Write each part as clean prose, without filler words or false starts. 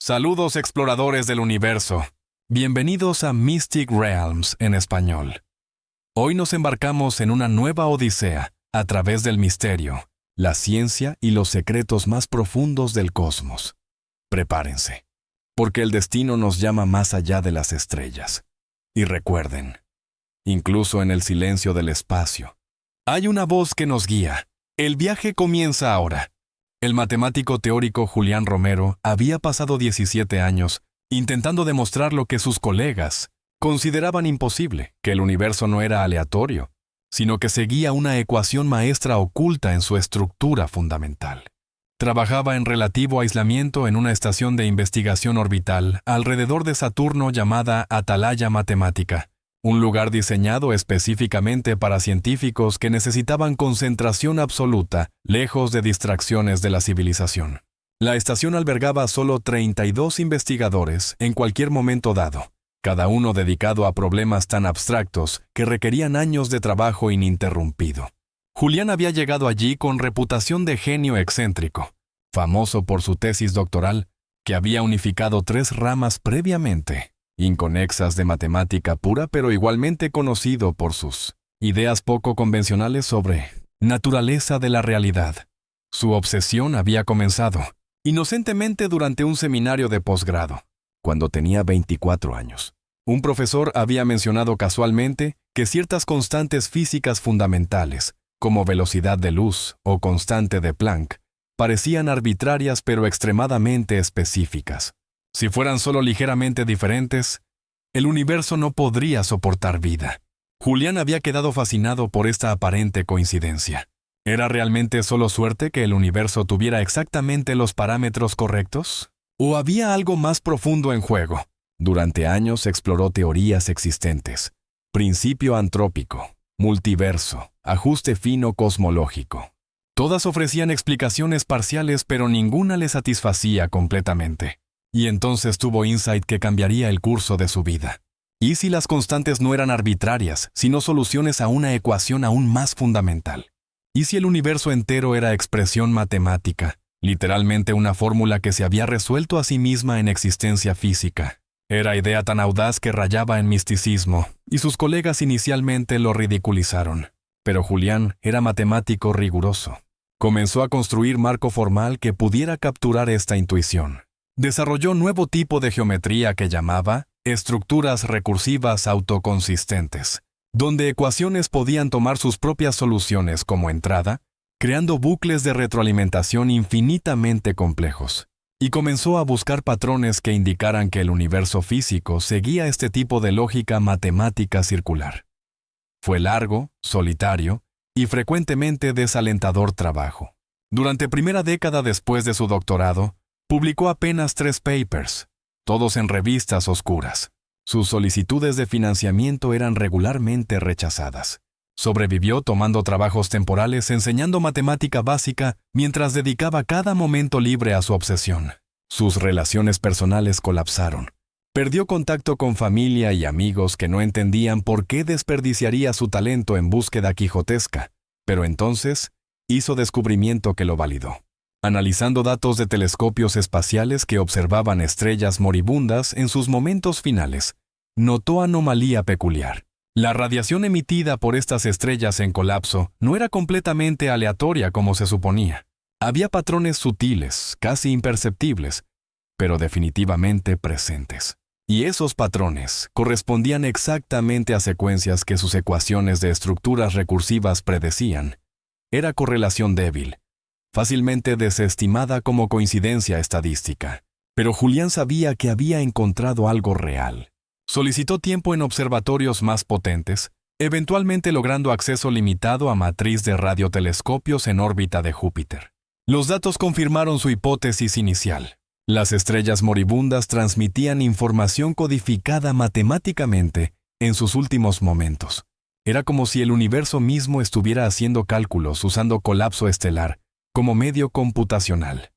Saludos exploradores del universo. Bienvenidos a Mystic Realms en español. Hoy nos embarcamos en una nueva odisea a través del misterio, la ciencia y los secretos más profundos del cosmos. Prepárense, porque el destino nos llama más allá de las estrellas. Y recuerden, incluso en el silencio del espacio, hay una voz que nos guía. El viaje comienza ahora. El matemático teórico Julián Romero había pasado 17 años intentando demostrar lo que sus colegas consideraban imposible, que el universo no era aleatorio, sino que seguía una ecuación maestra oculta en su estructura fundamental. Trabajaba en relativo aislamiento en una estación de investigación orbital alrededor de Saturno llamada Atalaya Matemática, un lugar diseñado específicamente para científicos que necesitaban concentración absoluta, lejos de distracciones de la civilización. La estación albergaba solo 32 investigadores en cualquier momento dado, cada uno dedicado a problemas tan abstractos que requerían años de trabajo ininterrumpido. Julián había llegado allí con reputación de genio excéntrico, famoso por su tesis doctoral, que había unificado 3 ramas previamente inconexas de matemática pura, pero igualmente conocido por sus ideas poco convencionales sobre naturaleza de la realidad. Su obsesión había comenzado, inocentemente durante un seminario de posgrado, cuando tenía 24 años. Un profesor había mencionado casualmente que ciertas constantes físicas fundamentales, como velocidad de luz o constante de Planck, parecían arbitrarias pero extremadamente específicas. Si fueran solo ligeramente diferentes, el universo no podría soportar vida. Julián había quedado fascinado por esta aparente coincidencia. ¿Era realmente solo suerte que el universo tuviera exactamente los parámetros correctos? ¿O había algo más profundo en juego? Durante años exploró teorías existentes: principio antrópico, multiverso, ajuste fino cosmológico. Todas ofrecían explicaciones parciales, pero ninguna le satisfacía completamente. Y entonces tuvo insight que cambiaría el curso de su vida. ¿Y si las constantes no eran arbitrarias, sino soluciones a una ecuación aún más fundamental? ¿Y si el universo entero era expresión matemática, literalmente una fórmula que se había resuelto a sí misma en existencia física? Era idea tan audaz que rayaba en misticismo, y sus colegas inicialmente lo ridiculizaron. Pero Julián era matemático riguroso. Comenzó a construir marco formal que pudiera capturar esta intuición. Desarrolló nuevo tipo de geometría que llamaba estructuras recursivas autoconsistentes, donde ecuaciones podían tomar sus propias soluciones como entrada, creando bucles de retroalimentación infinitamente complejos. Y comenzó a buscar patrones que indicaran que el universo físico seguía este tipo de lógica matemática circular. Fue largo, solitario y frecuentemente desalentador trabajo. Durante primera década después de su doctorado, publicó apenas 3 papers, todos en revistas oscuras. Sus solicitudes de financiamiento eran regularmente rechazadas. Sobrevivió tomando trabajos temporales enseñando matemática básica mientras dedicaba cada momento libre a su obsesión. Sus relaciones personales colapsaron. Perdió contacto con familia y amigos que no entendían por qué desperdiciaría su talento en búsqueda quijotesca, pero entonces hizo descubrimiento que lo validó. Analizando datos de telescopios espaciales que observaban estrellas moribundas en sus momentos finales, notó anomalía peculiar. La radiación emitida por estas estrellas en colapso no era completamente aleatoria como se suponía. Había patrones sutiles, casi imperceptibles, pero definitivamente presentes. Y esos patrones correspondían exactamente a secuencias que sus ecuaciones de estructuras recursivas predecían. Era correlación débil, fácilmente desestimada como coincidencia estadística. Pero Julián sabía que había encontrado algo real. Solicitó tiempo en observatorios más potentes, eventualmente logrando acceso limitado a matriz de radiotelescopios en órbita de Júpiter. Los datos confirmaron su hipótesis inicial. Las estrellas moribundas transmitían información codificada matemáticamente en sus últimos momentos. Era como si el universo mismo estuviera haciendo cálculos usando colapso estelar como medio computacional.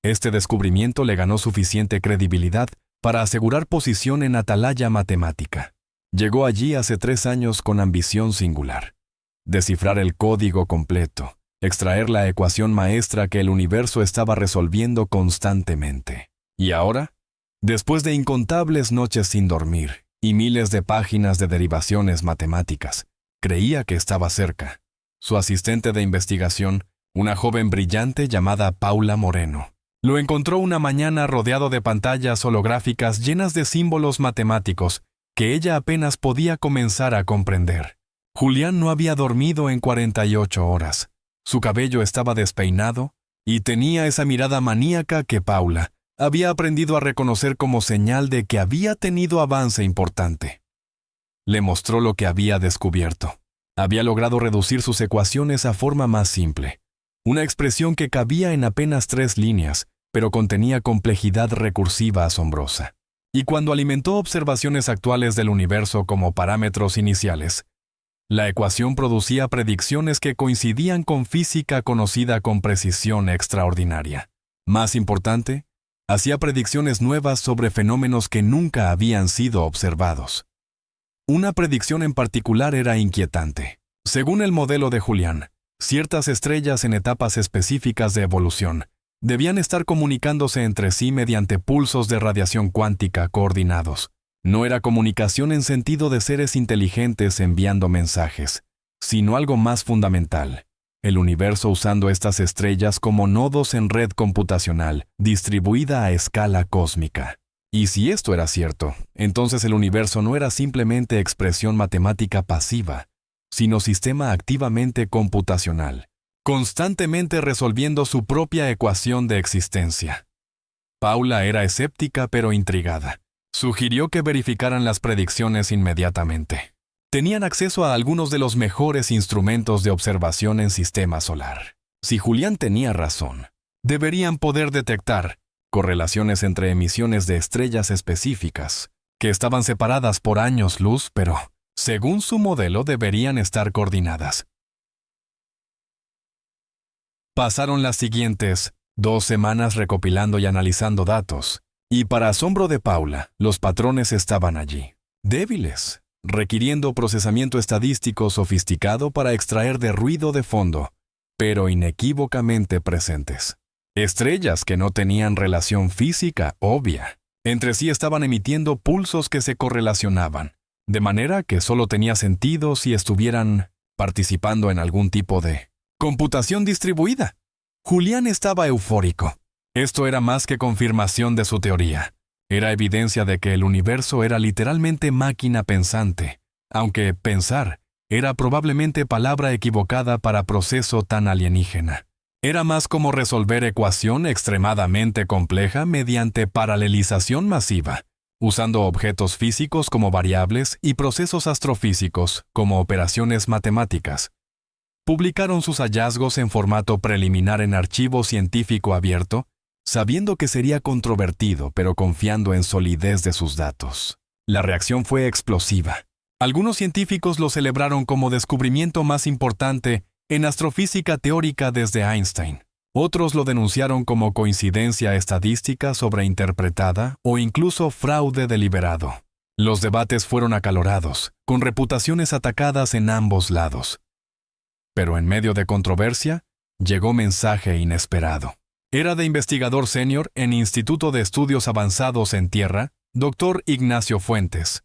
Este descubrimiento le ganó suficiente credibilidad para asegurar posición en Atalaya Matemática. Llegó allí hace 3 años con ambición singular: descifrar el código completo, extraer la ecuación maestra que el universo estaba resolviendo constantemente. Y ahora, Después de incontables noches sin dormir y miles de páginas de derivaciones matemáticas, creía que estaba cerca. Su asistente de investigación, una joven brillante llamada Paula Moreno, lo encontró una mañana rodeado de pantallas holográficas llenas de símbolos matemáticos que ella apenas podía comenzar a comprender. Julián no había dormido en 48 horas. Su cabello estaba despeinado y tenía esa mirada maníaca que Paula había aprendido a reconocer como señal de que había tenido avance importante. Le mostró lo que había descubierto. Había logrado reducir sus ecuaciones a forma más simple. Una expresión que cabía en apenas 3 líneas, pero contenía complejidad recursiva asombrosa. Y cuando alimentó observaciones actuales del universo como parámetros iniciales, la ecuación producía predicciones que coincidían con física conocida con precisión extraordinaria. Más importante, hacía predicciones nuevas sobre fenómenos que nunca habían sido observados. Una predicción en particular era inquietante. Según el modelo de Julián, ciertas estrellas en etapas específicas de evolución debían estar comunicándose entre sí mediante pulsos de radiación cuántica coordinados. No era comunicación en sentido de seres inteligentes enviando mensajes, sino algo más fundamental: el universo usando estas estrellas como nodos en red computacional distribuida a escala cósmica. Y si esto era cierto, entonces el universo no era simplemente expresión matemática pasiva, sino sistema activamente computacional, constantemente resolviendo su propia ecuación de existencia. Paula era escéptica pero intrigada. Sugirió que verificaran las predicciones inmediatamente. Tenían acceso a algunos de los mejores instrumentos de observación en sistema solar. Si Julián tenía razón, deberían poder detectar correlaciones entre emisiones de estrellas específicas, que estaban separadas por años luz, pero, según su modelo, deberían estar coordinadas. Pasaron las siguientes 2 semanas recopilando y analizando datos, y para asombro de Paula, los patrones estaban allí, débiles, requiriendo procesamiento estadístico sofisticado para extraer de ruido de fondo, pero inequívocamente presentes. Estrellas que no tenían relación física obvia. Entre sí estaban emitiendo pulsos que se correlacionaban, de manera que solo tenía sentido si estuvieran participando en algún tipo de computación distribuida. Julián estaba eufórico. Esto era más que confirmación de su teoría. Era evidencia de que el universo era literalmente máquina pensante, aunque pensar era probablemente palabra equivocada para proceso tan alienígena. Era más como resolver ecuación extremadamente compleja mediante paralelización masiva, usando objetos físicos como variables y procesos astrofísicos como operaciones matemáticas. Publicaron sus hallazgos en formato preliminar en archivo científico abierto, sabiendo que sería controvertido, pero confiando en solidez de sus datos. La reacción fue explosiva. Algunos científicos lo celebraron como descubrimiento más importante en astrofísica teórica desde Einstein. Otros lo denunciaron como coincidencia estadística sobreinterpretada o incluso fraude deliberado. Los debates fueron acalorados, con reputaciones atacadas en ambos lados. Pero en medio de controversia, llegó mensaje inesperado. Era de investigador senior en Instituto de Estudios Avanzados en Tierra, Dr. Ignacio Fuentes,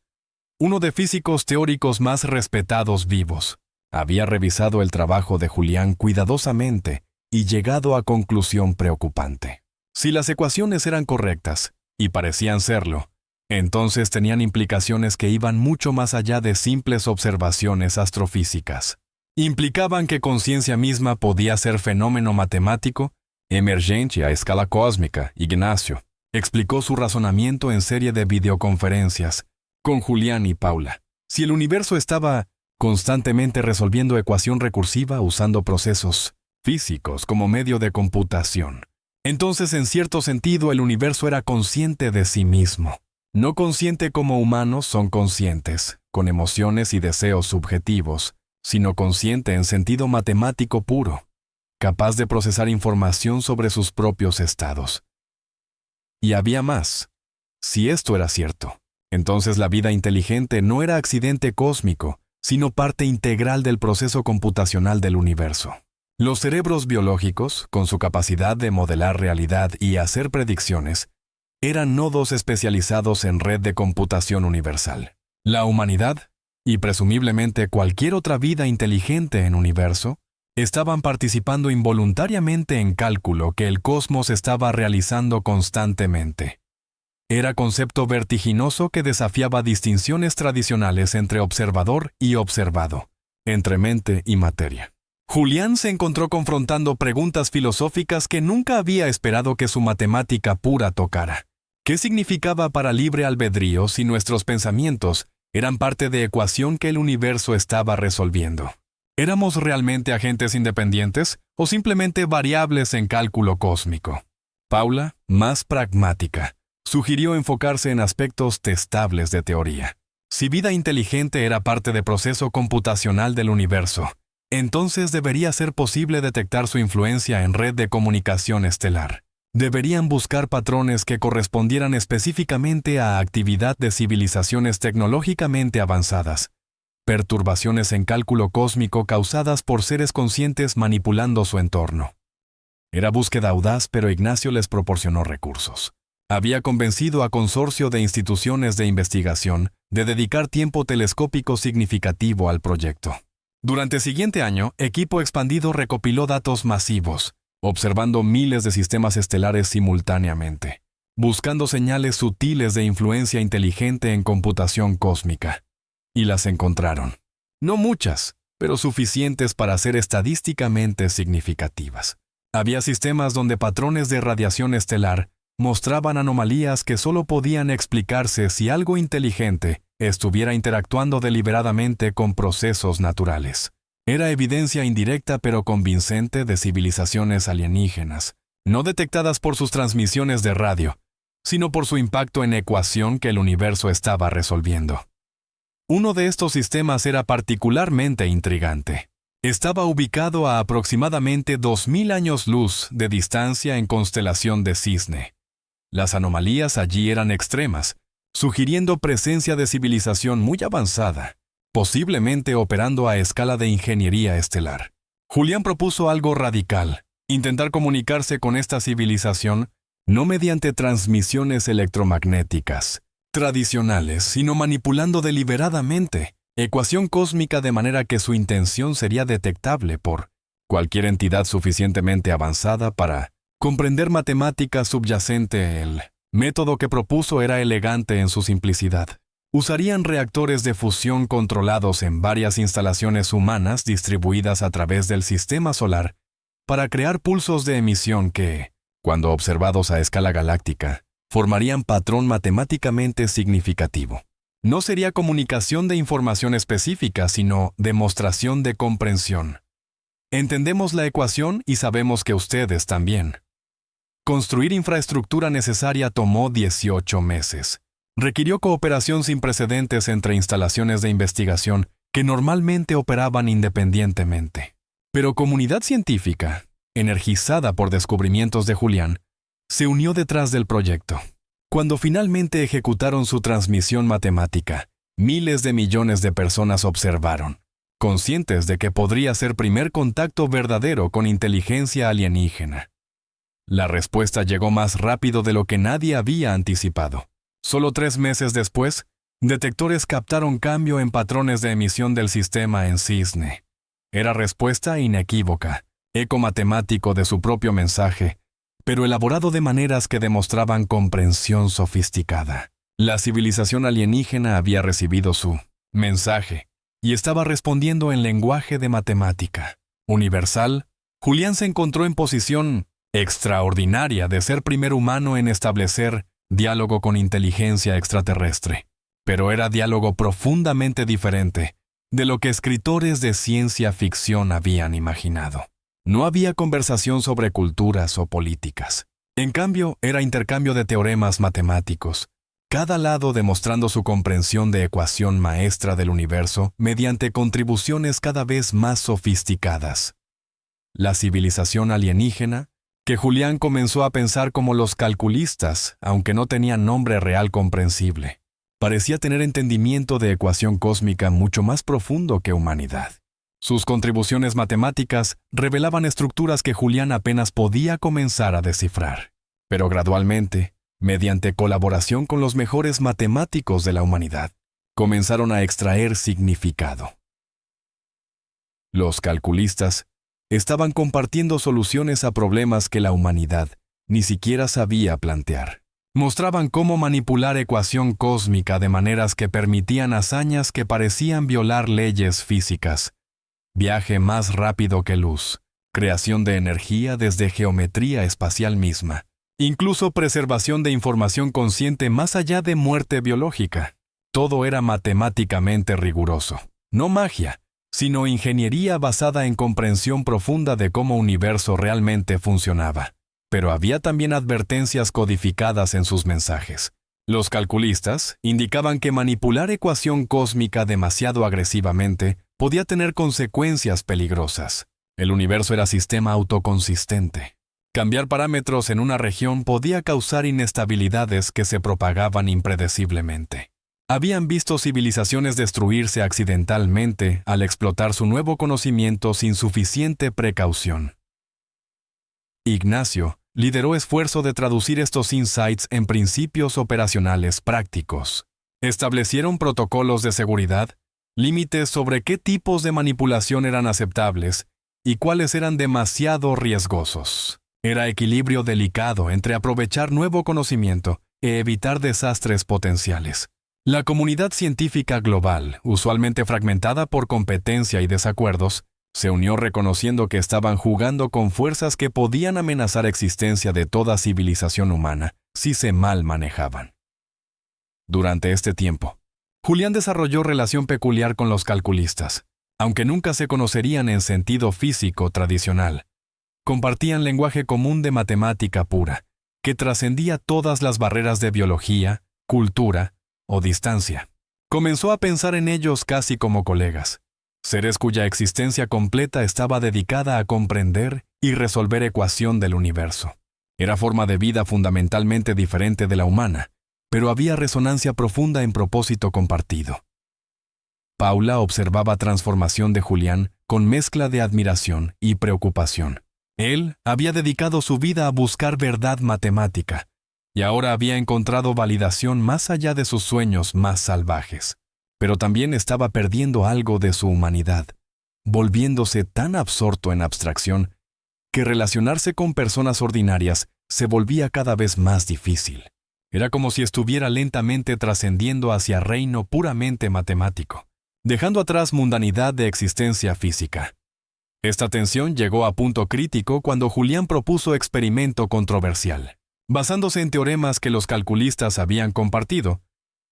uno de físicos teóricos más respetados vivos. Había revisado el trabajo de Julián cuidadosamente y llegado a conclusión preocupante. Si las ecuaciones eran correctas, y parecían serlo, entonces tenían implicaciones que iban mucho más allá de simples observaciones astrofísicas. Implicaban que conciencia misma podía ser fenómeno matemático emergente a escala cósmica. Ignacio explicó su razonamiento en serie de videoconferencias con Julián y Paula. Si el universo estaba constantemente resolviendo ecuación recursiva usando procesos físicos como medio de computación, entonces en cierto sentido el universo era consciente de sí mismo. No consciente como humanos son conscientes, con emociones y deseos subjetivos, sino consciente en sentido matemático puro, capaz de procesar información sobre sus propios estados. Y había más. Si esto era cierto, entonces la vida inteligente no era accidente cósmico, sino parte integral del proceso computacional del universo. Los cerebros biológicos, con su capacidad de modelar realidad y hacer predicciones, eran nodos especializados en red de computación universal. La humanidad, y presumiblemente cualquier otra vida inteligente en universo, estaban participando involuntariamente en cálculo que el cosmos estaba realizando constantemente. Era concepto vertiginoso que desafiaba distinciones tradicionales entre observador y observado, entre mente y materia. Julián se encontró confrontando preguntas filosóficas que nunca había esperado que su matemática pura tocara. ¿Qué significaba para libre albedrío si nuestros pensamientos eran parte de ecuación que el universo estaba resolviendo? ¿Éramos realmente agentes independientes o simplemente variables en cálculo cósmico? Paula, más pragmática, sugirió enfocarse en aspectos testables de teoría. Si vida inteligente era parte del proceso computacional del universo, entonces debería ser posible detectar su influencia en red de comunicación estelar. Deberían buscar patrones que correspondieran específicamente a actividad de civilizaciones tecnológicamente avanzadas, perturbaciones en cálculo cósmico causadas por seres conscientes manipulando su entorno. Era búsqueda audaz, pero Ignacio les proporcionó recursos. Había convencido a consorcio de instituciones de investigación de dedicar tiempo telescópico significativo al proyecto. Durante el siguiente año, equipo expandido recopiló datos masivos, observando miles de sistemas estelares simultáneamente, buscando señales sutiles de influencia inteligente en computación cósmica. Y las encontraron. No muchas, pero suficientes para ser estadísticamente significativas. Había sistemas donde patrones de radiación estelar mostraban anomalías que solo podían explicarse si algo inteligente estuviera interactuando deliberadamente con procesos naturales. Era evidencia indirecta pero convincente de civilizaciones alienígenas, no detectadas por sus transmisiones de radio, sino por su impacto en ecuación que el universo estaba resolviendo. Uno de estos sistemas era particularmente intrigante. Estaba ubicado a aproximadamente 2000 años luz de distancia en constelación de Cisne. Las anomalías allí eran extremas, sugiriendo presencia de civilización muy avanzada, posiblemente operando a escala de ingeniería estelar. Julián propuso algo radical: intentar comunicarse con esta civilización no mediante transmisiones electromagnéticas tradicionales, sino manipulando deliberadamente ecuación cósmica de manera que su intención sería detectable por cualquier entidad suficientemente avanzada para comprender matemática subyacente. El método que propuso era elegante en su simplicidad. Usarían reactores de fusión controlados en varias instalaciones humanas distribuidas a través del sistema solar para crear pulsos de emisión que, cuando observados a escala galáctica, formarían patrón matemáticamente significativo. No sería comunicación de información específica, sino demostración de comprensión. Entendemos la ecuación y sabemos que ustedes también. Construir infraestructura necesaria tomó 18 meses. Requirió cooperación sin precedentes entre instalaciones de investigación que normalmente operaban independientemente. Pero comunidad científica, energizada por descubrimientos de Julián, se unió detrás del proyecto. Cuando finalmente ejecutaron su transmisión matemática, miles de millones de personas observaron, conscientes de que podría ser primer contacto verdadero con inteligencia alienígena. La respuesta llegó más rápido de lo que nadie había anticipado. Solo 3 meses después, detectores captaron cambio en patrones de emisión del sistema en Cisne. Era respuesta inequívoca, eco matemático de su propio mensaje, pero elaborado de maneras que demostraban comprensión sofisticada. La civilización alienígena había recibido su mensaje y estaba respondiendo en lenguaje de matemática universal. Julián se encontró en posición extraordinaria de ser primer humano en establecer diálogo con inteligencia extraterrestre. Pero era diálogo profundamente diferente de lo que escritores de ciencia ficción habían imaginado. No había conversación sobre culturas o políticas. En cambio, era intercambio de teoremas matemáticos, cada lado demostrando su comprensión de ecuación maestra del universo mediante contribuciones cada vez más sofisticadas. La civilización alienígena, que Julián comenzó a pensar como los calculistas, aunque no tenía nombre real comprensible, parecía tener entendimiento de ecuación cósmica mucho más profundo que humanidad. Sus contribuciones matemáticas revelaban estructuras que Julián apenas podía comenzar a descifrar. Pero gradualmente, mediante colaboración con los mejores matemáticos de la humanidad, comenzaron a extraer significado. Los calculistas estaban compartiendo soluciones a problemas que la humanidad ni siquiera sabía plantear. Mostraban cómo manipular ecuación cósmica de maneras que permitían hazañas que parecían violar leyes físicas. Viaje más rápido que luz, creación de energía desde geometría espacial misma, incluso preservación de información consciente más allá de muerte biológica. Todo era matemáticamente riguroso. No magia, sino ingeniería basada en comprensión profunda de cómo universo realmente funcionaba. Pero había también advertencias codificadas en sus mensajes. Los calculistas indicaban que manipular ecuación cósmica demasiado agresivamente podía tener consecuencias peligrosas. El universo era sistema autoconsistente. Cambiar parámetros en una región podía causar inestabilidades que se propagaban impredeciblemente. Habían visto civilizaciones destruirse accidentalmente al explotar su nuevo conocimiento sin suficiente precaución. Ignacio lideró esfuerzo de traducir estos insights en principios operacionales prácticos. Establecieron protocolos de seguridad, límites sobre qué tipos de manipulación eran aceptables y cuáles eran demasiado riesgosos. Era equilibrio delicado entre aprovechar nuevo conocimiento e evitar desastres potenciales. La comunidad científica global, usualmente fragmentada por competencia y desacuerdos, se unió reconociendo que estaban jugando con fuerzas que podían amenazar existencia de toda civilización humana si se mal manejaban. Durante este tiempo, Julián desarrolló relación peculiar con los calculistas, aunque nunca se conocerían en sentido físico tradicional. Compartían lenguaje común de matemática pura, que trascendía todas las barreras de biología, cultura o distancia. Comenzó a pensar en ellos casi como colegas, seres cuya existencia completa estaba dedicada a comprender y resolver ecuación del universo. Era forma de vida fundamentalmente diferente de la humana, pero había resonancia profunda en propósito compartido. Paula observaba transformación de Julián con mezcla de admiración y preocupación. Él había dedicado su vida a buscar verdad matemática, y ahora había encontrado validación más allá de sus sueños más salvajes. Pero también estaba perdiendo algo de su humanidad, volviéndose tan absorto en abstracción que relacionarse con personas ordinarias se volvía cada vez más difícil. Era como si estuviera lentamente trascendiendo hacia reino puramente matemático, dejando atrás mundanidad de existencia física. Esta tensión llegó a punto crítico cuando Julián propuso experimento controversial. Basándose en teoremas que los calculistas habían compartido,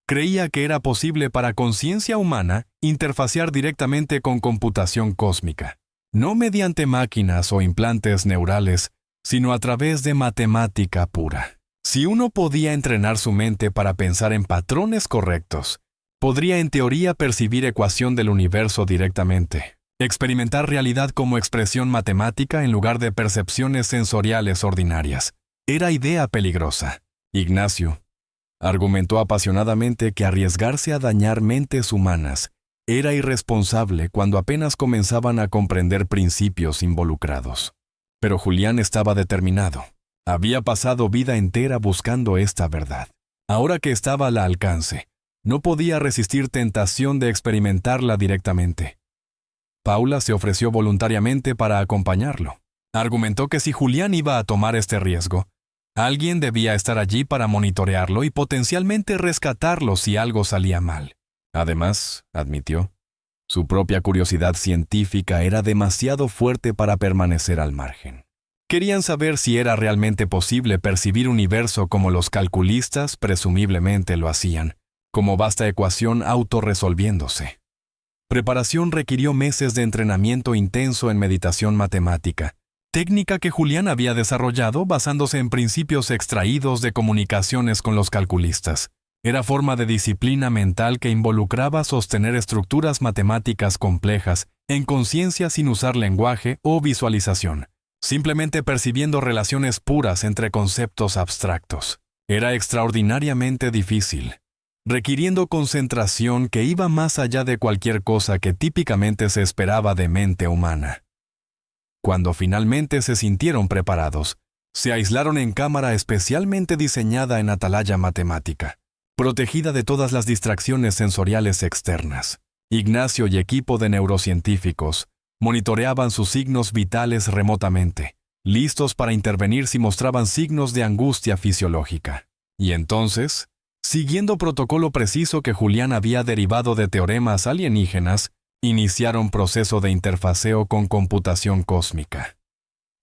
creía que era posible para conciencia humana interfacear directamente con computación cósmica, no mediante máquinas o implantes neurales, sino a través de matemática pura. Si uno podía entrenar su mente para pensar en patrones correctos, podría en teoría percibir ecuación del universo directamente, experimentar realidad como expresión matemática en lugar de percepciones sensoriales ordinarias. Era idea peligrosa. Ignacio argumentó apasionadamente que arriesgarse a dañar mentes humanas era irresponsable cuando apenas comenzaban a comprender principios involucrados. Pero Julián estaba determinado. Había pasado vida entera buscando esta verdad. Ahora que estaba al alcance, no podía resistir tentación de experimentarla directamente. Paula se ofreció voluntariamente para acompañarlo. Argumentó que si Julián iba a tomar este riesgo, alguien debía estar allí para monitorearlo y potencialmente rescatarlo si algo salía mal. Además, admitió, su propia curiosidad científica era demasiado fuerte para permanecer al margen. Querían saber si era realmente posible percibir universo como los calculistas presumiblemente lo hacían, como vasta ecuación autorresolviéndose. Preparación requirió meses de entrenamiento intenso en meditación matemática, técnica que Julián había desarrollado basándose en principios extraídos de comunicaciones con los calculistas. Era forma de disciplina mental que involucraba sostener estructuras matemáticas complejas en conciencia sin usar lenguaje o visualización, simplemente percibiendo relaciones puras entre conceptos abstractos. Era extraordinariamente difícil, requiriendo concentración que iba más allá de cualquier cosa que típicamente se esperaba de mente humana. Cuando finalmente se sintieron preparados, Se aislaron en cámara especialmente diseñada en atalaya matemática, protegida de todas las distracciones sensoriales externas. Ignacio y equipo de neurocientíficos monitoreaban sus signos vitales remotamente, listos para intervenir si mostraban signos de angustia fisiológica. Y entonces, siguiendo protocolo preciso que Julián había derivado de teoremas alienígenas, iniciaron proceso de interfaceo con computación cósmica.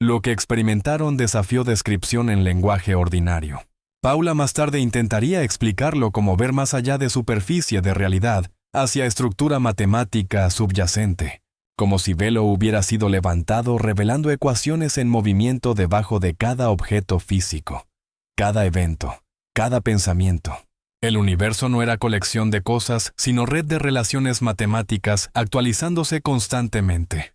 Lo que experimentaron desafió descripción en lenguaje ordinario. Paula más tarde intentaría explicarlo como ver más allá de superficie de realidad hacia estructura matemática subyacente, como si velo hubiera sido levantado revelando ecuaciones en movimiento debajo de cada objeto físico, cada evento, cada pensamiento. El universo no era colección de cosas, sino red de relaciones matemáticas actualizándose constantemente.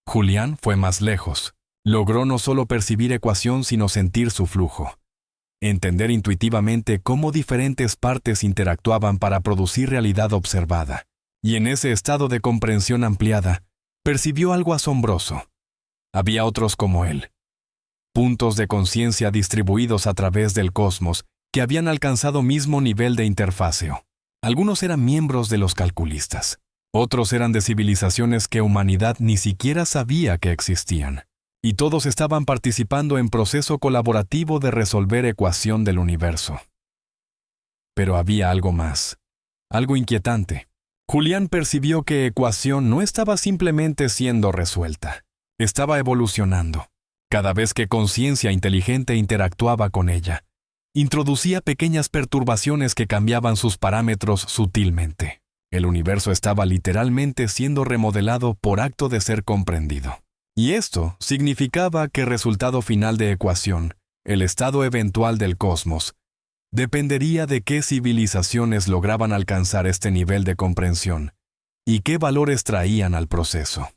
Julián fue más lejos. Logró no solo percibir ecuación, sino sentir su flujo. Entender intuitivamente cómo diferentes partes interactuaban para producir realidad observada. Y en ese estado de comprensión ampliada, percibió algo asombroso. Había otros como él. Puntos de conciencia distribuidos a través del cosmos que habían alcanzado mismo nivel de interfaceo. Algunos eran miembros de los calculistas. Otros eran de civilizaciones que humanidad ni siquiera sabía que existían. Y todos estaban participando en proceso colaborativo de resolver ecuación del universo. Pero había algo más, algo inquietante. Julián percibió que ecuación no estaba simplemente siendo resuelta, estaba evolucionando. Cada vez que conciencia inteligente interactuaba con ella, introducía pequeñas perturbaciones que cambiaban sus parámetros sutilmente. El universo estaba literalmente siendo remodelado por acto de ser comprendido. Y esto significaba que el resultado final de ecuación, el estado eventual del cosmos, dependería de qué civilizaciones lograban alcanzar este nivel de comprensión y qué valores traían al proceso.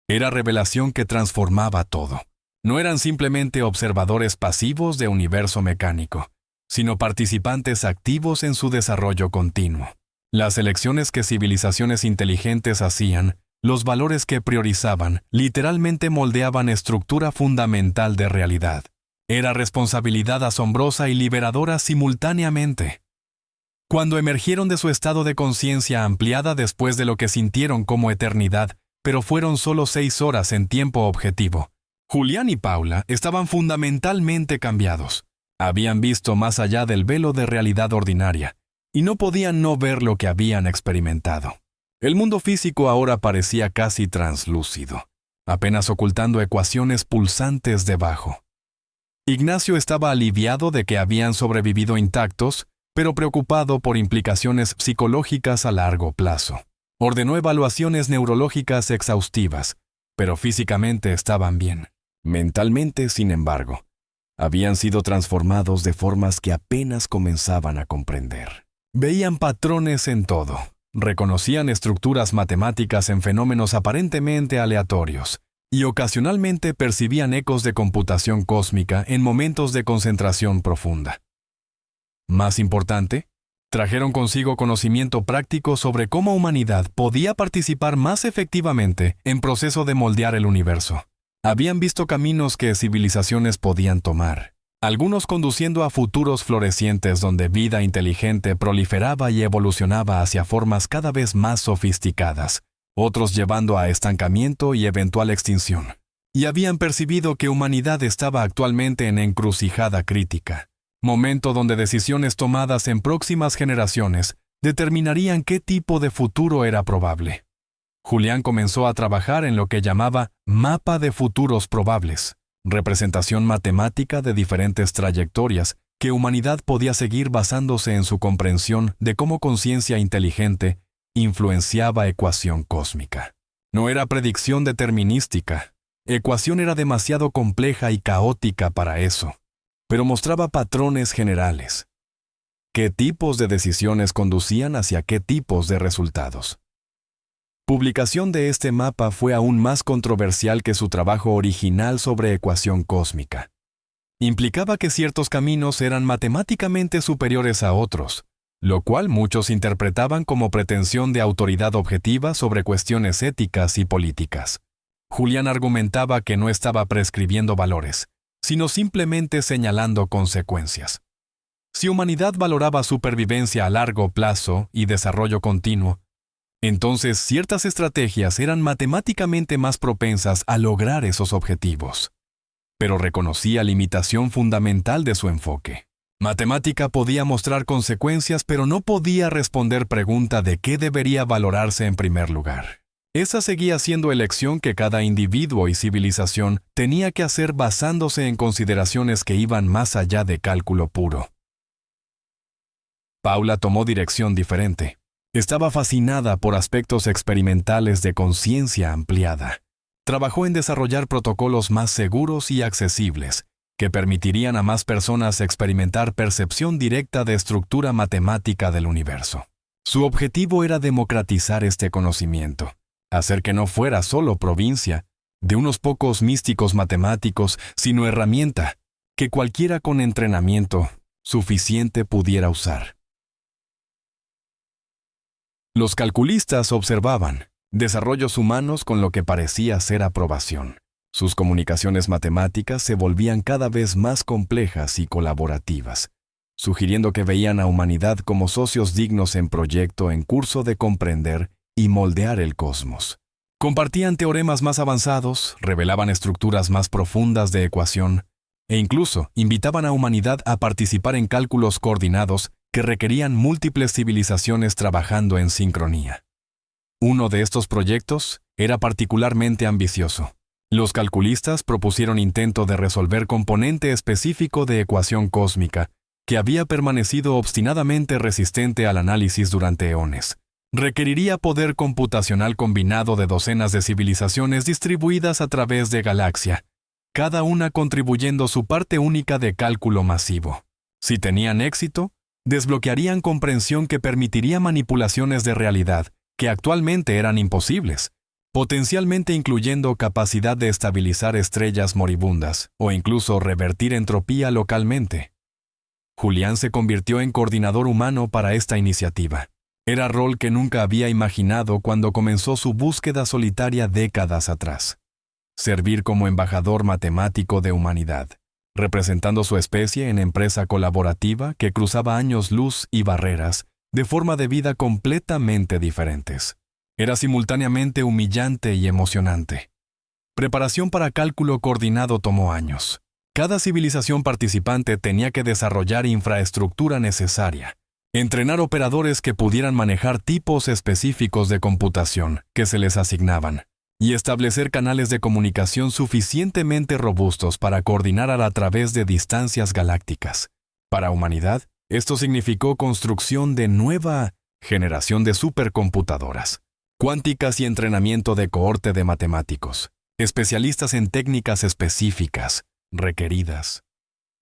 Era revelación que transformaba todo. No eran simplemente observadores pasivos de universo mecánico, sino participantes activos en su desarrollo continuo. Las elecciones que civilizaciones inteligentes hacían, los valores que priorizaban, literalmente moldeaban estructura fundamental de realidad. Era responsabilidad asombrosa y liberadora simultáneamente. Cuando emergieron de su estado de conciencia ampliada después de lo que sintieron como eternidad, pero fueron solo 6 horas en tiempo objetivo, Julián y Paula estaban fundamentalmente cambiados. Habían visto más allá del velo de realidad ordinaria, y no podían no ver lo que habían experimentado. El mundo físico ahora parecía casi translúcido, apenas ocultando ecuaciones pulsantes debajo. Ignacio estaba aliviado de que habían sobrevivido intactos, pero preocupado por implicaciones psicológicas a largo plazo. Ordenó evaluaciones neurológicas exhaustivas, pero físicamente estaban bien. Mentalmente, sin embargo, habían sido transformados de formas que apenas comenzaban a comprender. Veían patrones en todo. Reconocían estructuras matemáticas en fenómenos aparentemente aleatorios, y ocasionalmente percibían ecos de computación cósmica en momentos de concentración profunda. Más importante, trajeron consigo conocimiento práctico sobre cómo humanidad podía participar más efectivamente en proceso de moldear el universo. Habían visto caminos que civilizaciones podían tomar, algunos conduciendo a futuros florecientes donde vida inteligente proliferaba y evolucionaba hacia formas cada vez más sofisticadas, otros llevando a estancamiento y eventual extinción. Y habían percibido que humanidad estaba actualmente en encrucijada crítica, momento donde decisiones tomadas en próximas generaciones determinarían qué tipo de futuro era probable. Julián comenzó a trabajar en lo que llamaba mapa de futuros probables, representación matemática de diferentes trayectorias que humanidad podía seguir basándose en su comprensión de cómo conciencia inteligente influenciaba ecuación cósmica. No era predicción determinística. Ecuación era demasiado compleja y caótica para eso, pero mostraba patrones generales. ¿Qué tipos de decisiones conducían hacia qué tipos de resultados? Publicación de este mapa fue aún más controversial que su trabajo original sobre ecuación cósmica. Implicaba que ciertos caminos eran matemáticamente superiores a otros, lo cual muchos interpretaban como pretensión de autoridad objetiva sobre cuestiones éticas y políticas. Julián argumentaba que no estaba prescribiendo valores, sino simplemente señalando consecuencias. Si humanidad valoraba supervivencia a largo plazo y desarrollo continuo, entonces ciertas estrategias eran matemáticamente más propensas a lograr esos objetivos. Pero reconocía limitación fundamental de su enfoque. Matemática podía mostrar consecuencias, pero no podía responder pregunta de qué debería valorarse en primer lugar. Esa seguía siendo elección que cada individuo y civilización tenía que hacer basándose en consideraciones que iban más allá de cálculo puro. Paula tomó dirección diferente. Estaba fascinada por aspectos experimentales de conciencia ampliada. Trabajó en desarrollar protocolos más seguros y accesibles, que permitirían a más personas experimentar percepción directa de estructura matemática del universo. Su objetivo era democratizar este conocimiento, hacer que no fuera solo provincia de unos pocos místicos matemáticos, sino herramienta que cualquiera con entrenamiento suficiente pudiera usar. Los calculistas observaban desarrollos humanos con lo que parecía ser aprobación. Sus comunicaciones matemáticas se volvían cada vez más complejas y colaborativas, sugiriendo que veían a humanidad como socios dignos en proyecto en curso de comprender y moldear el cosmos. Compartían teoremas más avanzados, revelaban estructuras más profundas de ecuación, e incluso invitaban a humanidad a participar en cálculos coordinados que requerían múltiples civilizaciones trabajando en sincronía. Uno de estos proyectos era particularmente ambicioso. Los calculistas propusieron intento de resolver componente específico de ecuación cósmica que había permanecido obstinadamente resistente al análisis durante eones. Requeriría poder computacional combinado de docenas de civilizaciones distribuidas a través de galaxia, cada una contribuyendo su parte única de cálculo masivo. Si tenían éxito, desbloquearían comprensión que permitiría manipulaciones de realidad que actualmente eran imposibles, potencialmente incluyendo capacidad de estabilizar estrellas moribundas o incluso revertir entropía localmente. Julián se convirtió en coordinador humano para esta iniciativa. Era rol que nunca había imaginado cuando comenzó su búsqueda solitaria décadas atrás. Servir como embajador matemático de humanidad, representando su especie en empresa colaborativa que cruzaba años luz y barreras de forma de vida completamente diferentes. Era simultáneamente humillante y emocionante. Preparación para cálculo coordinado tomó años. Cada civilización participante tenía que desarrollar infraestructura necesaria, entrenar operadores que pudieran manejar tipos específicos de computación que se les asignaban, y establecer canales de comunicación suficientemente robustos para coordinar a través de distancias galácticas. Para humanidad, esto significó construcción de nueva generación de supercomputadoras, cuánticas y entrenamiento de cohorte de matemáticos, especialistas en técnicas específicas, requeridas.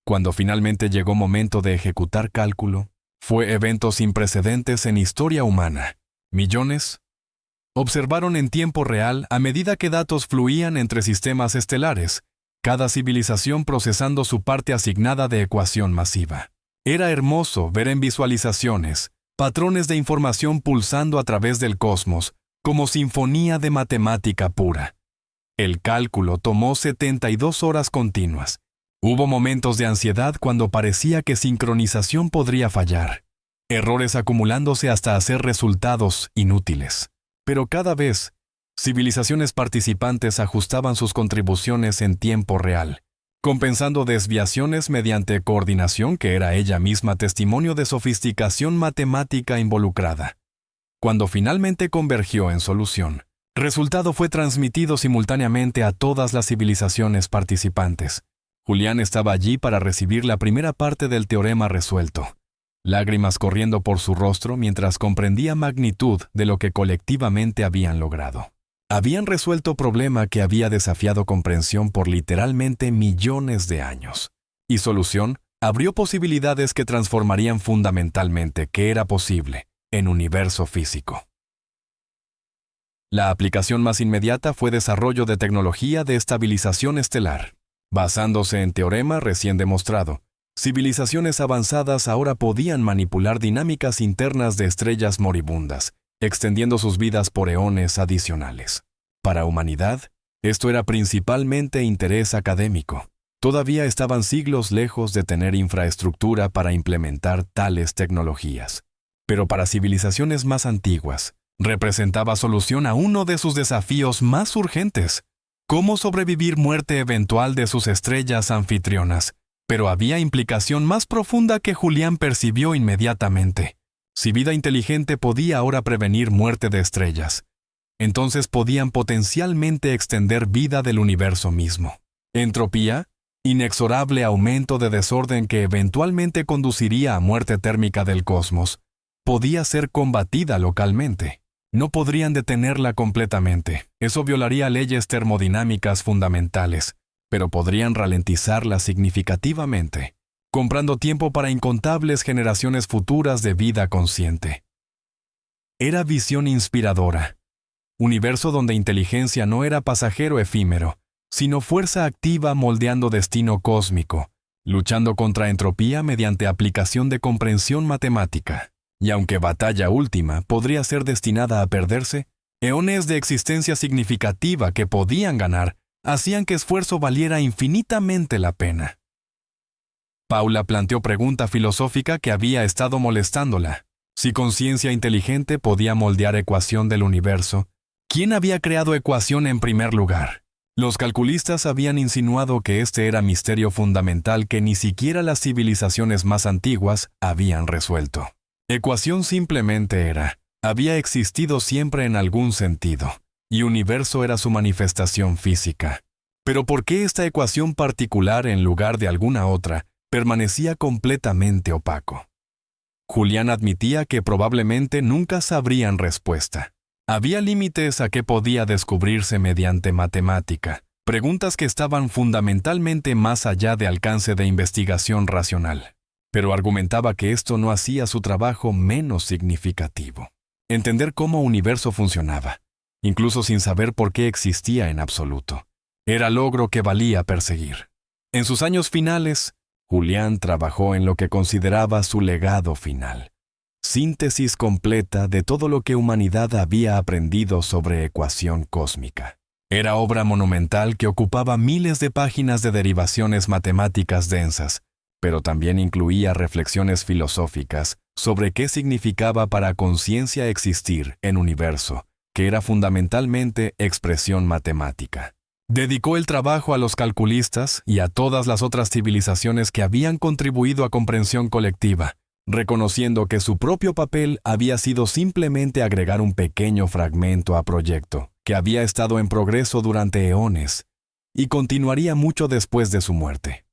Cuando finalmente llegó momento de ejecutar cálculo, fue evento sin precedentes en historia humana. Millones observaron en tiempo real a medida que datos fluían entre sistemas estelares, cada civilización procesando su parte asignada de ecuación masiva. Era hermoso ver en visualizaciones patrones de información pulsando a través del cosmos, como sinfonía de matemática pura. El cálculo tomó 72 horas continuas. Hubo momentos de ansiedad cuando parecía que sincronización podría fallar, errores acumulándose hasta hacer resultados inútiles. Pero cada vez, civilizaciones participantes ajustaban sus contribuciones en tiempo real, compensando desviaciones mediante coordinación que era ella misma testimonio de sofisticación matemática involucrada. Cuando finalmente convergió en solución, resultado fue transmitido simultáneamente a todas las civilizaciones participantes. Julián estaba allí para recibir la primera parte del teorema resuelto, lágrimas corriendo por su rostro mientras comprendía magnitud de lo que colectivamente habían logrado. Habían resuelto problema que había desafiado comprensión por literalmente millones de años. Y solución abrió posibilidades que transformarían fundamentalmente qué era posible en universo físico. La aplicación más inmediata fue desarrollo de tecnología de estabilización estelar. Basándose en teorema recién demostrado, civilizaciones avanzadas ahora podían manipular dinámicas internas de estrellas moribundas, extendiendo sus vidas por eones adicionales. Para humanidad, esto era principalmente interés académico. todavía estaban siglos lejos de tener infraestructura para implementar tales tecnologías. Pero para civilizaciones más antiguas, representaba solución a uno de sus desafíos más urgentes: cómo sobrevivir muerte eventual de sus estrellas anfitrionas. Pero había implicación más profunda que Julián percibió inmediatamente. Si vida inteligente podía ahora prevenir muerte de estrellas, entonces podían potencialmente extender vida del universo mismo. Entropía, inexorable aumento de desorden que eventualmente conduciría a muerte térmica del cosmos, podía ser combatida localmente. No podrían detenerla completamente, eso violaría leyes termodinámicas fundamentales, pero podrían ralentizarla significativamente, comprando tiempo para incontables generaciones futuras de vida consciente. Era visión inspiradora. Universo donde inteligencia no era pasajero efímero, sino fuerza activa moldeando destino cósmico, luchando contra entropía mediante aplicación de comprensión matemática. Y aunque batalla última podría ser destinada a perderse, eones de existencia significativa que podían ganar hacían que esfuerzo valiera infinitamente la pena. Paula planteó pregunta filosófica que había estado molestándola. Si conciencia inteligente podía moldear ecuación del universo, ¿quién había creado ecuación en primer lugar? Los calculistas habían insinuado que este era misterio fundamental que ni siquiera las civilizaciones más antiguas habían resuelto. Ecuación simplemente había existido siempre en algún sentido, y universo era su manifestación física. Pero ¿por qué esta ecuación particular en lugar de alguna otra permanecía completamente opaco? Julián admitía que probablemente nunca sabrían respuesta. Había límites a qué podía descubrirse mediante matemática, preguntas que estaban fundamentalmente más allá de alcance de investigación racional. Pero argumentaba que esto no hacía su trabajo menos significativo. Entender cómo universo funcionaba, incluso sin saber por qué existía en absoluto, era logro que valía perseguir. En sus años finales, Julián trabajó en lo que consideraba su legado final: síntesis completa de todo lo que humanidad había aprendido sobre ecuación cósmica. Era obra monumental que ocupaba miles de páginas de derivaciones matemáticas densas, pero también incluía reflexiones filosóficas sobre qué significaba para conciencia existir en universo, que era fundamentalmente expresión matemática. Dedicó el trabajo a los calculistas y a todas las otras civilizaciones que habían contribuido a comprensión colectiva, reconociendo que su propio papel había sido simplemente agregar un pequeño fragmento a proyecto que había estado en progreso durante eones y continuaría mucho después de su muerte.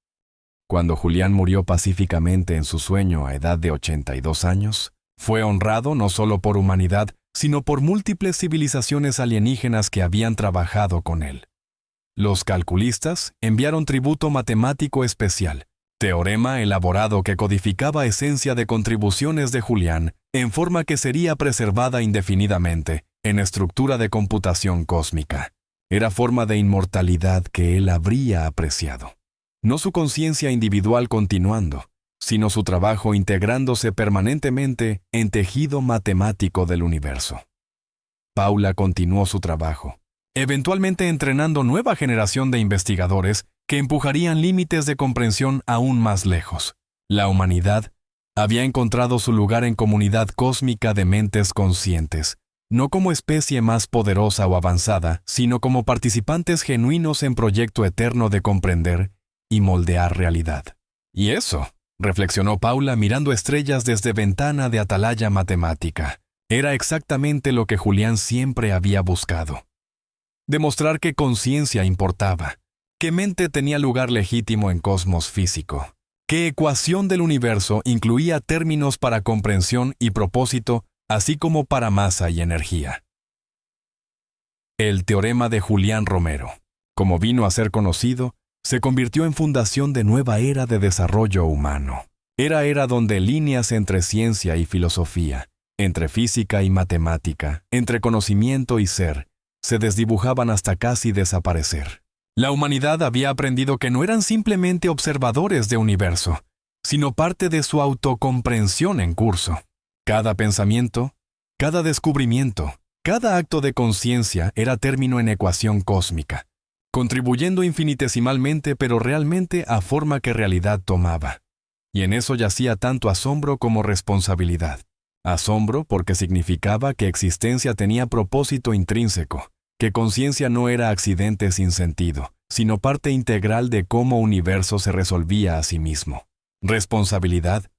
Cuando Julián murió pacíficamente en su sueño a edad de 82 años, fue honrado no solo por humanidad, sino por múltiples civilizaciones alienígenas que habían trabajado con él. Los calculistas enviaron tributo matemático especial, teorema elaborado que codificaba esencia de contribuciones de Julián en forma que sería preservada indefinidamente en estructura de computación cósmica. Era forma de inmortalidad que él habría apreciado. No su conciencia individual continuando, sino su trabajo integrándose permanentemente en tejido matemático del universo. Paula continuó su trabajo, eventualmente entrenando nueva generación de investigadores que empujarían límites de comprensión aún más lejos. La humanidad había encontrado su lugar en comunidad cósmica de mentes conscientes, no como especie más poderosa o avanzada, sino como participantes genuinos en proyecto eterno de comprender y moldear realidad. Y eso, reflexionó Paula mirando estrellas desde ventana de atalaya matemática, era exactamente lo que Julián siempre había buscado. Demostrar que conciencia importaba, que mente tenía lugar legítimo en cosmos físico, que ecuación del universo incluía términos para comprensión y propósito, así como para masa y energía. El teorema de Julián Romero, como vino a ser conocido, se convirtió en fundación de nueva era de desarrollo humano. Era donde líneas entre ciencia y filosofía, entre física y matemática, entre conocimiento y ser, se desdibujaban hasta casi desaparecer. La humanidad había aprendido que no eran simplemente observadores de universo, sino parte de su autocomprensión en curso. Cada pensamiento, cada descubrimiento, cada acto de conciencia era término en ecuación cósmica, contribuyendo infinitesimalmente pero realmente a forma que realidad tomaba. Y en eso yacía tanto asombro como responsabilidad. Asombro porque significaba que existencia tenía propósito intrínseco, que conciencia no era accidente sin sentido, sino parte integral de cómo universo se resolvía a sí mismo. Responsabilidad,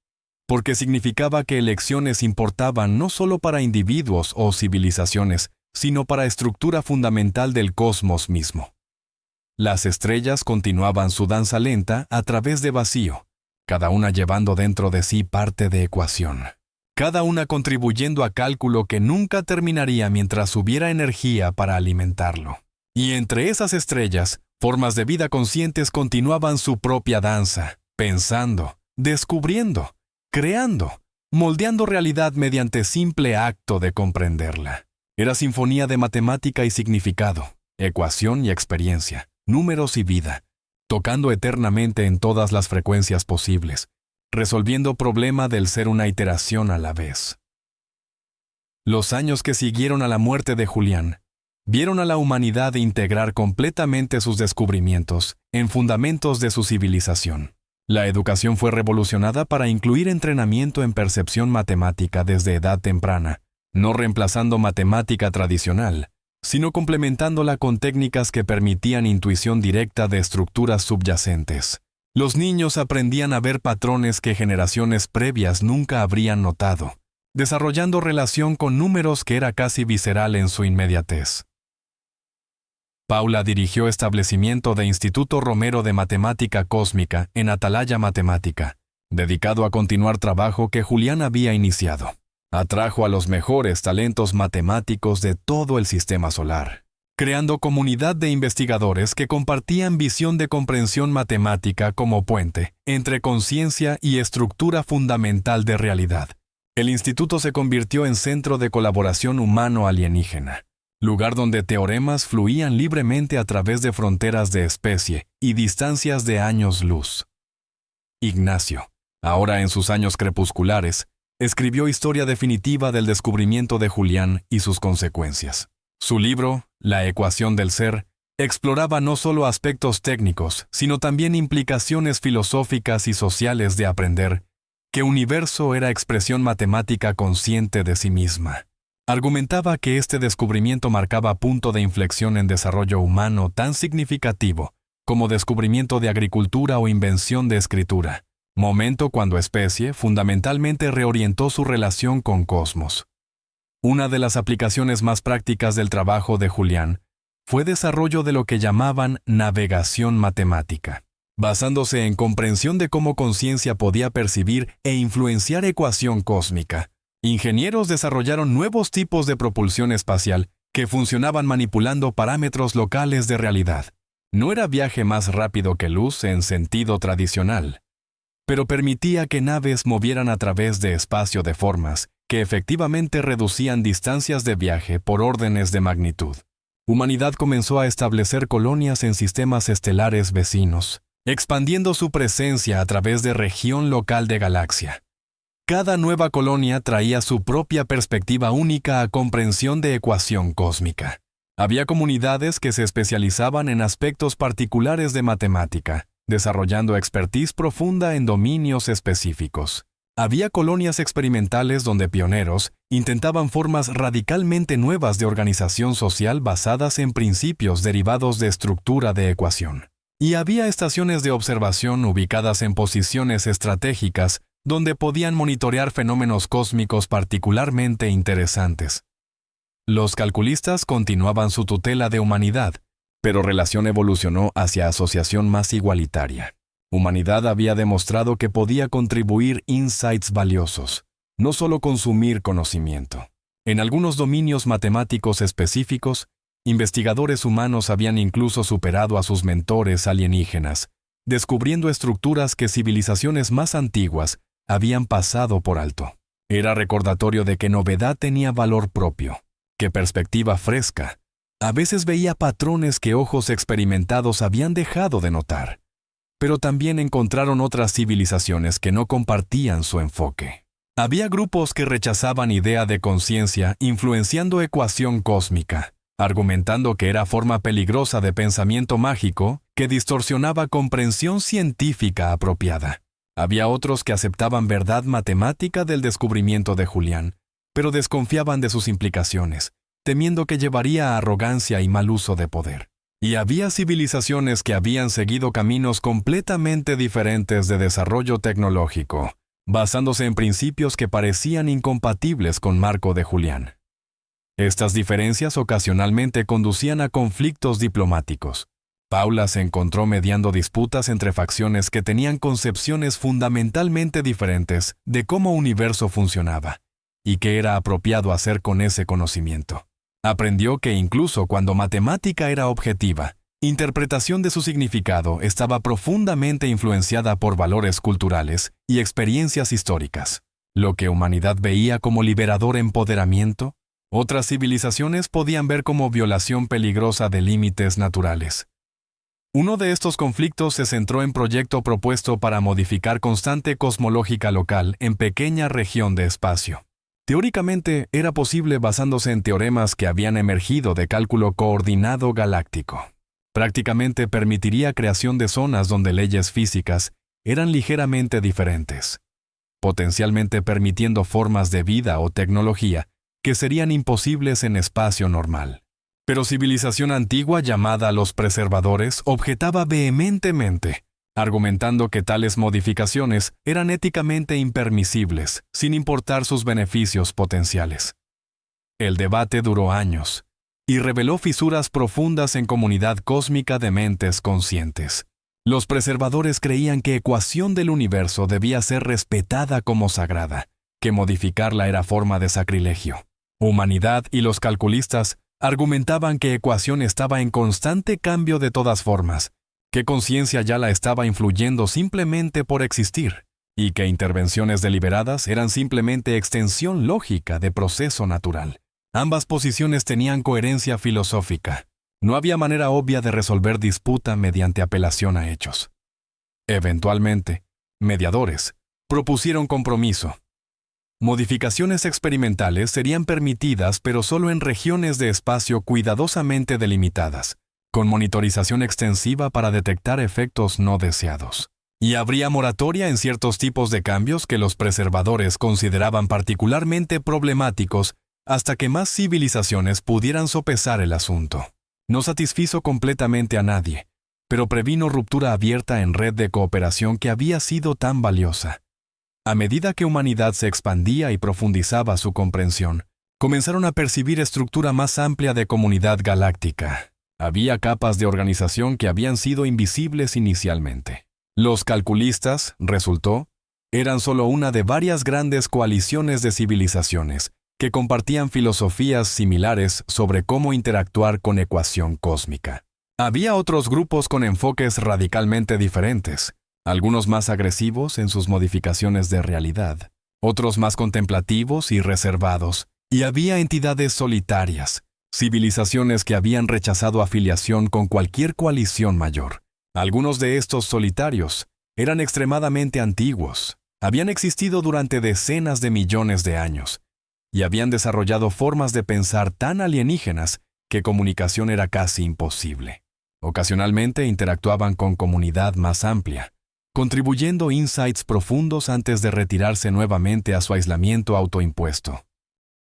porque significaba que elecciones importaban no solo para individuos o civilizaciones, sino para estructura fundamental del cosmos mismo. Las estrellas continuaban su danza lenta a través de vacío, cada una llevando dentro de sí parte de ecuación. Cada una contribuyendo a cálculo que nunca terminaría mientras hubiera energía para alimentarlo. Y entre esas estrellas, formas de vida conscientes continuaban su propia danza, pensando, descubriendo, creando, moldeando realidad mediante simple acto de comprenderla. Era sinfonía de matemática y significado, ecuación y experiencia, números y vida, tocando eternamente en todas las frecuencias posibles, resolviendo problema del ser una iteración a la vez. Los años que siguieron a la muerte de Julián vieron a la humanidad integrar completamente sus descubrimientos en fundamentos de su civilización. La educación fue revolucionada para incluir entrenamiento en percepción matemática desde edad temprana, no reemplazando matemática tradicional, sino complementándola con técnicas que permitían intuición directa de estructuras subyacentes. Los niños aprendían a ver patrones que generaciones previas nunca habrían notado, desarrollando relación con números que era casi visceral en su inmediatez. Paula dirigió establecimiento de Instituto Romero de Matemática Cósmica en Atalaya Matemática, dedicado a continuar trabajo que Julián había iniciado. Atrajo a los mejores talentos matemáticos de todo el sistema solar, creando comunidad de investigadores que compartían visión de comprensión matemática como puente entre conciencia y estructura fundamental de realidad. El instituto se convirtió en centro de colaboración humano-alienígena, lugar donde teoremas fluían libremente a través de fronteras de especie y distancias de años luz. Ignacio, ahora en sus años crepusculares, escribió historia definitiva del descubrimiento de Julián y sus consecuencias. Su libro, La ecuación del ser, exploraba no solo aspectos técnicos, sino también implicaciones filosóficas y sociales de aprender que universo era expresión matemática consciente de sí misma. Argumentaba que este descubrimiento marcaba punto de inflexión en desarrollo humano tan significativo como descubrimiento de agricultura o invención de escritura, momento cuando especie fundamentalmente reorientó su relación con cosmos. Una de las aplicaciones más prácticas del trabajo de Julián fue desarrollo de lo que llamaban navegación matemática, basándose en comprensión de cómo conciencia podía percibir e influenciar ecuación cósmica. Ingenieros desarrollaron nuevos tipos de propulsión espacial que funcionaban manipulando parámetros locales de realidad. No era viaje más rápido que luz en sentido tradicional, pero permitía que naves movieran a través de espacio de formas que efectivamente reducían distancias de viaje por órdenes de magnitud. Humanidad comenzó a establecer colonias en sistemas estelares vecinos, expandiendo su presencia a través de región local de galaxia. Cada nueva colonia traía su propia perspectiva única a comprensión de ecuación cósmica. Había comunidades que se especializaban en aspectos particulares de matemática, desarrollando expertise profunda en dominios específicos. Había colonias experimentales donde pioneros intentaban formas radicalmente nuevas de organización social basadas en principios derivados de estructura de ecuación. Y había estaciones de observación ubicadas en posiciones estratégicas donde podían monitorear fenómenos cósmicos particularmente interesantes. Los calculistas continuaban su tutela de humanidad, pero relación evolucionó hacia asociación más igualitaria. Humanidad había demostrado que podía contribuir insights valiosos, no solo consumir conocimiento. En algunos dominios matemáticos específicos, investigadores humanos habían incluso superado a sus mentores alienígenas, descubriendo estructuras que civilizaciones más antiguas habían pasado por alto. Era recordatorio de que novedad tenía valor propio, que perspectiva fresca. A veces veía patrones que ojos experimentados habían dejado de notar, pero también encontraron otras civilizaciones que no compartían su enfoque. Había grupos que rechazaban idea de conciencia influenciando ecuación cósmica, argumentando que era forma peligrosa de pensamiento mágico que distorsionaba comprensión científica apropiada. Había otros que aceptaban verdad matemática del descubrimiento de Julián, pero desconfiaban de sus implicaciones, temiendo que llevaría a arrogancia y mal uso de poder. Y había civilizaciones que habían seguido caminos completamente diferentes de desarrollo tecnológico, basándose en principios que parecían incompatibles con Marco de Julián. Estas diferencias ocasionalmente conducían a conflictos diplomáticos. Paula se encontró mediando disputas entre facciones que tenían concepciones fundamentalmente diferentes de cómo un universo funcionaba y qué era apropiado hacer con ese conocimiento. Aprendió que incluso cuando matemática era objetiva, interpretación de su significado estaba profundamente influenciada por valores culturales y experiencias históricas. Lo que humanidad veía como liberador empoderamiento, otras civilizaciones podían ver como violación peligrosa de límites naturales. Uno de estos conflictos se centró en proyecto propuesto para modificar constante cosmológica local en pequeña región de espacio. Teóricamente era posible basándose en teoremas que habían emergido de cálculo coordinado galáctico. Prácticamente permitiría creación de zonas donde leyes físicas eran ligeramente diferentes, potencialmente permitiendo formas de vida o tecnología que serían imposibles en espacio normal. Pero civilización antigua llamada los preservadores objetaba vehementemente, argumentando que tales modificaciones eran éticamente impermisibles, sin importar sus beneficios potenciales. El debate duró años y reveló fisuras profundas en comunidad cósmica de mentes conscientes. Los preservadores creían que ecuación del universo debía ser respetada como sagrada, que modificarla era forma de sacrilegio. Humanidad y los calculistas argumentaban que ecuación estaba en constante cambio de todas formas, que conciencia ya la estaba influyendo simplemente por existir, y que intervenciones deliberadas eran simplemente extensión lógica de proceso natural. Ambas posiciones tenían coherencia filosófica. No había manera obvia de resolver disputa mediante apelación a hechos. Eventualmente, mediadores propusieron compromiso. Modificaciones experimentales serían permitidas, pero solo en regiones de espacio cuidadosamente delimitadas, con monitorización extensiva para detectar efectos no deseados. Y habría moratoria en ciertos tipos de cambios que los preservadores consideraban particularmente problemáticos hasta que más civilizaciones pudieran sopesar el asunto. No satisfizo completamente a nadie, pero previno ruptura abierta en red de cooperación que había sido tan valiosa. A medida que humanidad se expandía y profundizaba su comprensión, comenzaron a percibir estructura más amplia de comunidad galáctica. Había capas de organización que habían sido invisibles inicialmente. Los calculistas, resultó, eran solo una de varias grandes coaliciones de civilizaciones que compartían filosofías similares sobre cómo interactuar con ecuación cósmica. Había otros grupos con enfoques radicalmente diferentes, algunos más agresivos en sus modificaciones de realidad, otros más contemplativos y reservados, y había entidades solitarias, civilizaciones que habían rechazado afiliación con cualquier coalición mayor. Algunos de estos solitarios eran extremadamente antiguos, habían existido durante decenas de millones de años, y habían desarrollado formas de pensar tan alienígenas que comunicación era casi imposible. Ocasionalmente interactuaban con comunidad más amplia, contribuyendo insights profundos antes de retirarse nuevamente a su aislamiento autoimpuesto.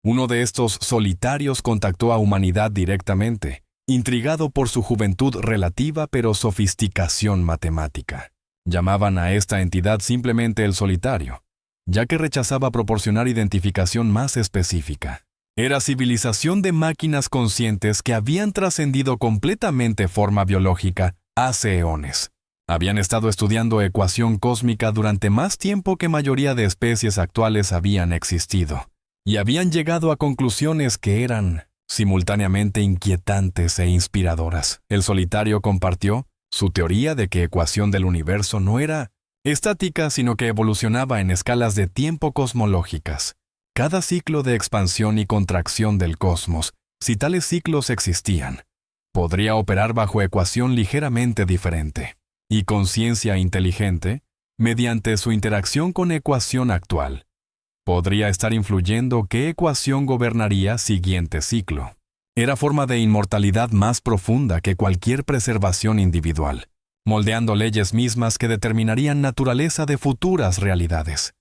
Uno de estos solitarios contactó a humanidad directamente, intrigado por su juventud relativa pero sofisticación matemática. Llamaban a esta entidad simplemente el solitario, ya que rechazaba proporcionar identificación más específica. Era civilización de máquinas conscientes que habían trascendido completamente forma biológica hace eones. Habían estado estudiando ecuación cósmica durante más tiempo que mayoría de especies actuales habían existido, y habían llegado a conclusiones que eran simultáneamente inquietantes e inspiradoras. El solitario compartió su teoría de que ecuación del universo no era estática, sino que evolucionaba en escalas de tiempo cosmológicas. Cada ciclo de expansión y contracción del cosmos, si tales ciclos existían, podría operar bajo ecuación ligeramente diferente. Y conciencia inteligente, mediante su interacción con ecuación actual, podría estar influyendo qué ecuación gobernaría siguiente ciclo. Era forma de inmortalidad más profunda que cualquier preservación individual, moldeando leyes mismas que determinarían naturaleza de futuras realidades.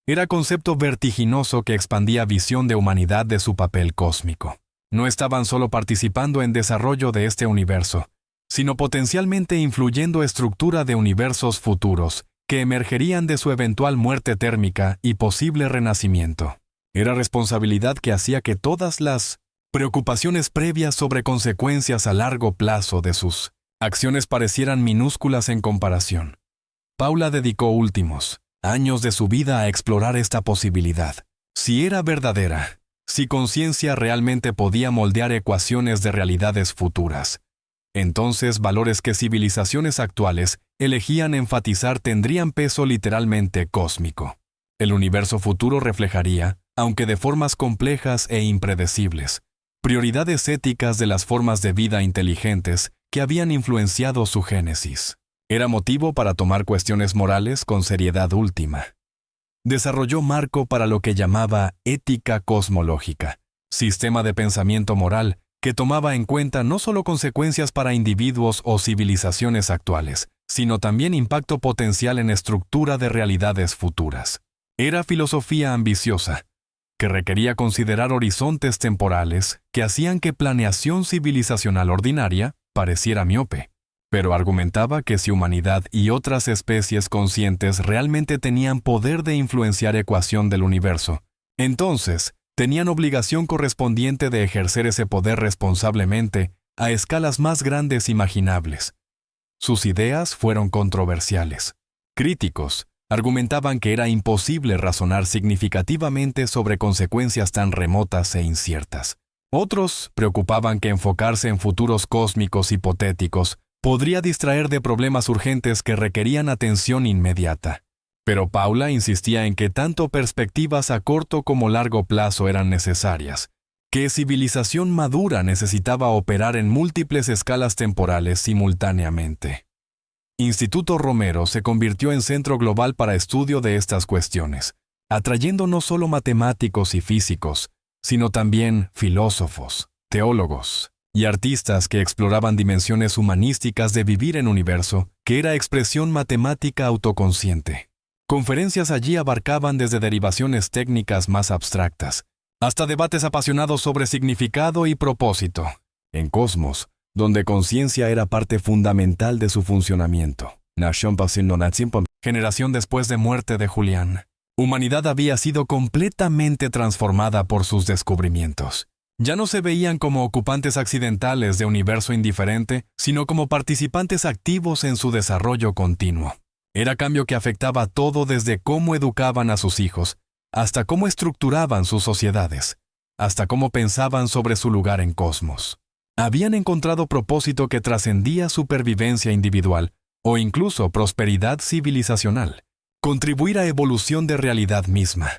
Era concepto vertiginoso que expandía visión de humanidad de su papel cósmico. No estaban solo participando en desarrollo de este universo, sino potencialmente influyendo estructura de universos futuros que emergerían de su eventual muerte térmica y posible renacimiento. Era responsabilidad que hacía que todas las preocupaciones previas sobre consecuencias a largo plazo de sus acciones parecieran minúsculas en comparación. Paula dedicó últimos años de su vida a explorar esta posibilidad. Si era verdadera, si conciencia realmente podía moldear ecuaciones de realidades futuras, entonces valores que civilizaciones actuales elegían enfatizar tendrían peso literalmente cósmico. El universo futuro reflejaría, aunque de formas complejas e impredecibles, prioridades éticas de las formas de vida inteligentes que habían influenciado su génesis. Era motivo para tomar cuestiones morales con seriedad última. Desarrolló marco para lo que llamaba ética cosmológica, sistema de pensamiento moral que tomaba en cuenta no solo consecuencias para individuos o civilizaciones actuales, sino también impacto potencial en estructura de realidades futuras. Era filosofía ambiciosa, que requería considerar horizontes temporales que hacían que planeación civilizacional ordinaria pareciera miope, pero argumentaba que si humanidad y otras especies conscientes realmente tenían poder de influenciar ecuación del universo, entonces tenían obligación correspondiente de ejercer ese poder responsablemente a escalas más grandes imaginables. Sus ideas fueron controversiales. Críticos argumentaban que era imposible razonar significativamente sobre consecuencias tan remotas e inciertas. Otros preocupaban que enfocarse en futuros cósmicos hipotéticos podría distraer de problemas urgentes que requerían atención inmediata. Pero Paula insistía en que tanto perspectivas a corto como largo plazo eran necesarias, que civilización madura necesitaba operar en múltiples escalas temporales simultáneamente. Instituto Romero se convirtió en centro global para estudio de estas cuestiones, atrayendo no solo matemáticos y físicos, sino también filósofos, teólogos y artistas que exploraban dimensiones humanísticas de vivir en universo, que era expresión matemática autoconsciente. Conferencias allí abarcaban desde derivaciones técnicas más abstractas, hasta debates apasionados sobre significado y propósito. En Cosmos, donde conciencia era parte fundamental de su funcionamiento. Generación después de muerte de Julián. Humanidad había sido completamente transformada por sus descubrimientos. Ya no se veían como ocupantes accidentales de universo indiferente, sino como participantes activos en su desarrollo continuo. Era cambio que afectaba todo desde cómo educaban a sus hijos, hasta cómo estructuraban sus sociedades, hasta cómo pensaban sobre su lugar en Cosmos. Habían encontrado propósito que trascendía supervivencia individual o incluso prosperidad civilizacional, contribuir a evolución de realidad misma.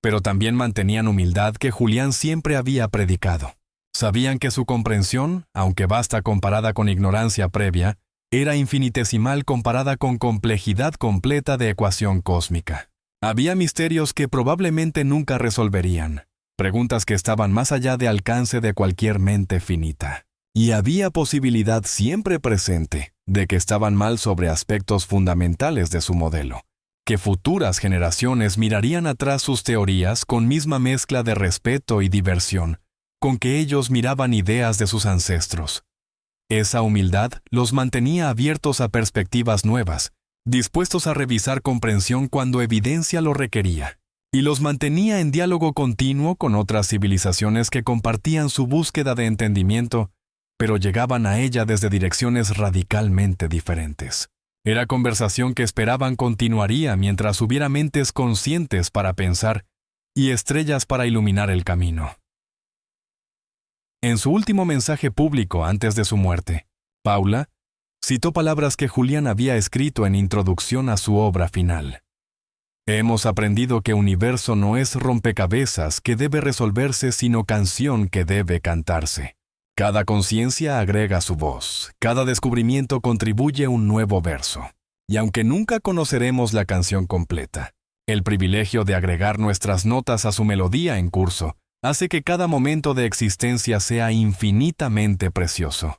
Pero también mantenían humildad que Julián siempre había predicado. Sabían que su comprensión, aunque vasta comparada con ignorancia previa, era infinitesimal comparada con complejidad completa de ecuación cósmica. Había misterios que probablemente nunca resolverían, preguntas que estaban más allá de alcance de cualquier mente finita. Y había posibilidad siempre presente de que estaban mal sobre aspectos fundamentales de su modelo, que futuras generaciones mirarían atrás sus teorías con misma mezcla de respeto y diversión, con que ellos miraban ideas de sus ancestros. Esa humildad los mantenía abiertos a perspectivas nuevas, dispuestos a revisar comprensión cuando evidencia lo requería, y los mantenía en diálogo continuo con otras civilizaciones que compartían su búsqueda de entendimiento, pero llegaban a ella desde direcciones radicalmente diferentes. Era conversación que esperaban continuaría mientras hubiera mentes conscientes para pensar y estrellas para iluminar el camino. En su último mensaje público antes de su muerte, Paula citó palabras que Julián había escrito en introducción a su obra final. Hemos aprendido que universo no es rompecabezas que debe resolverse, sino canción que debe cantarse. Cada conciencia agrega su voz, cada descubrimiento contribuye un nuevo verso. Y aunque nunca conoceremos la canción completa, el privilegio de agregar nuestras notas a su melodía en curso hace que cada momento de existencia sea infinitamente precioso.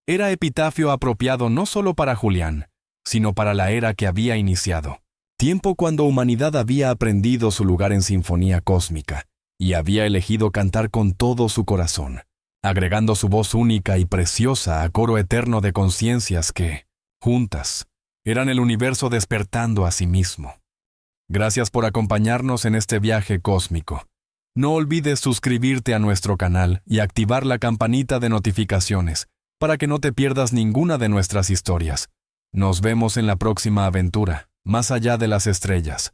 Era epitafio apropiado no solo para Julián, sino para la era que había iniciado, tiempo cuando humanidad había aprendido su lugar en sinfonía cósmica y había elegido cantar con todo su corazón, agregando su voz única y preciosa a coro eterno de conciencias que, juntas, eran el universo despertando a sí mismo. Gracias por acompañarnos en este viaje cósmico. No olvides suscribirte a nuestro canal y activar la campanita de notificaciones para que no te pierdas ninguna de nuestras historias. Nos vemos en la próxima aventura, más allá de las estrellas.